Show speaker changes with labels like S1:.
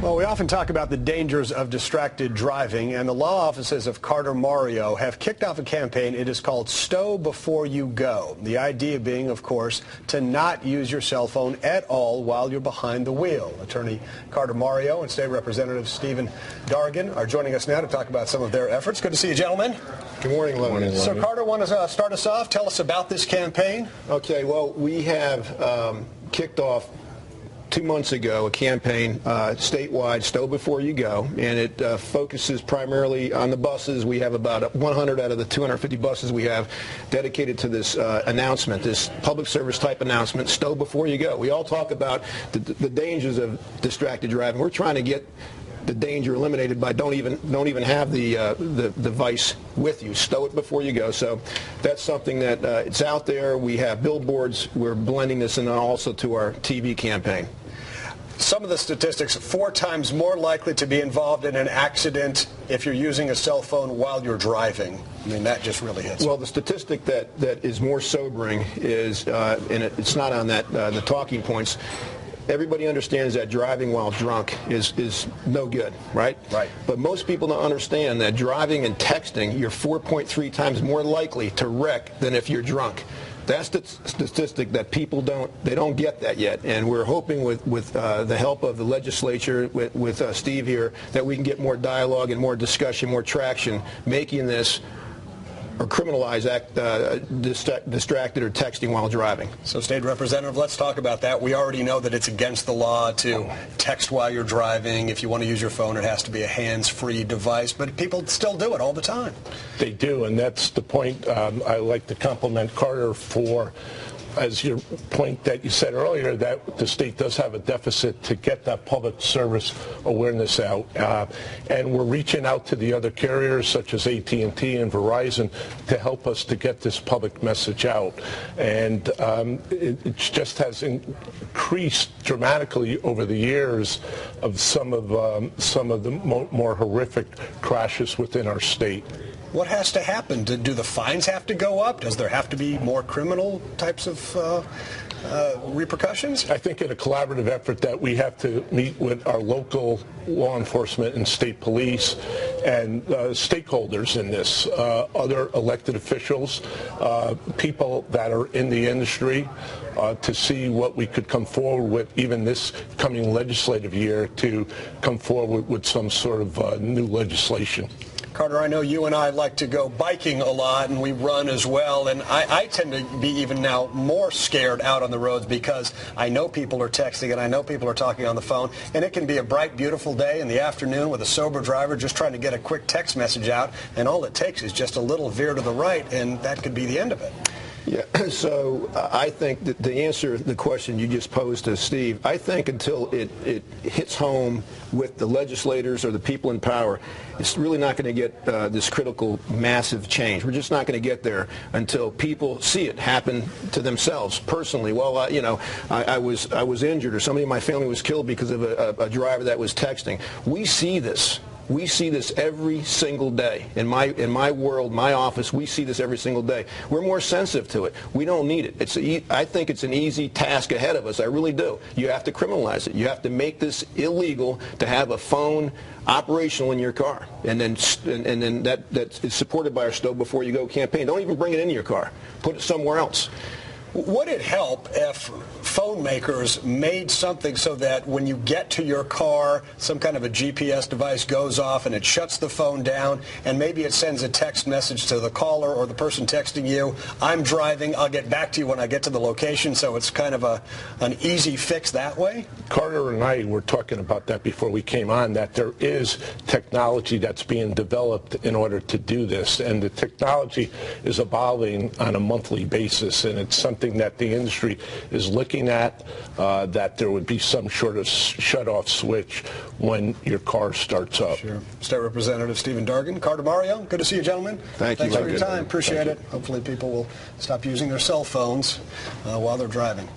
S1: Well, we often talk about the dangers of distracted driving, and the law offices of Carter Mario have kicked off a campaign. It is called Stow Before You Go. The idea being, of course, to not use your cell phone at all while you're behind the wheel. Attorney Carter Mario and State Representative Stephen Dargan are joining us now to talk about some of their efforts. Good to see you, gentlemen.
S2: Good morning, Lenny.
S1: So, Carter, want to start us off? Tell us about this campaign.
S2: Okay, well, we have kicked off 2 months ago a campaign statewide, Stow Before You Go, and it focuses primarily on the buses. We have about 100 out of the 250 buses we have dedicated to this announcement, this public service type announcement, Stow Before You Go. We all talk about the dangers of distracted driving. We're trying to get the danger eliminated by don't even have the device with you. Stow it before you go. So that's something that it's out there. We have billboards. We're blending this in also to our TV campaign.
S1: Some of the statistics, 4 times more likely to be involved in an accident if you're using a cell phone while you're driving. I mean, that just really hits.
S2: Well, the statistic that is more sobering is, and it's not on the talking points, everybody understands that driving while drunk is no good, right?
S1: Right.
S2: But most people don't understand that driving and texting, you're 4.3 times more likely to wreck than if you're drunk. That's the statistic that people don't get that yet, and we're hoping with the help of the legislature, with Steve here, that we can get more dialogue and more discussion, more traction, making this or criminalize distracted or texting while driving.
S1: So, State Representative, let's talk about that. We already know that it's against the law to text while you're driving. If you want to use your phone, it has to be a hands-free device, but people still do it all the time.
S3: They do, and that's the point. I like to compliment Carter for, as your point that you said earlier, that the state does have a deficit to get that public service awareness out. And we're reaching out to the other carriers such as AT&T and Verizon to help us to get this public message out. And it just has increased dramatically over the years of some of the more horrific crashes within our state.
S1: What has to happen? Do the fines have to go up? Does there have to be more criminal types of repercussions?
S3: I think in a collaborative effort that we have to meet with our local law enforcement and state police and stakeholders in this, other elected officials, people that are in the industry, to see what we could come forward with, even this coming legislative year, to come forward with some sort of new legislation.
S1: Carter, I know you and I like to go biking a lot, and we run as well, and I tend to be even now more scared out on the roads because I know people are texting and I know people are talking on the phone, and it can be a bright, beautiful day in the afternoon with a sober driver just trying to get a quick text message out, and all it takes is just a little veer to the right, and that could be the end of it.
S2: Yeah, so I think that to answer the question you just posed to Steve, I think until it hits home with the legislators or the people in power, it's really not going to get this critical, massive change. We're just not going to get there until people see it happen to themselves personally. Well, I was injured, or somebody in my family was killed because of a driver that was texting. We see this. We see this every single day. In my world, my office, we see this every single day. We're more sensitive to it. We don't need it. I think it's an easy task ahead of us. I really do. You have to criminalize it. You have to make this illegal to have a phone operational in your car. And then that is supported by our Stow Before You Go campaign. Don't even bring it into your car. Put it somewhere else.
S1: Would it help if phone makers made something so that when you get to your car, some kind of a GPS device goes off and it shuts the phone down, and maybe it sends a text message to the caller or the person texting you, I'm driving, I'll get back to you when I get to the location, so it's kind of an easy fix that way?
S3: Carter and I were talking about that before we came on, that there is technology that's being developed in order to do this, and the technology is evolving on a monthly basis, and it's something that the industry is looking at, that there would be some sort of shut-off switch when your car starts up.
S1: Sure. State Representative Stephen Dargan, Carter Mario, good to see you, gentlemen.
S2: Thanks
S1: for your time. Appreciate it. Hopefully people will stop using their cell phones while they're driving.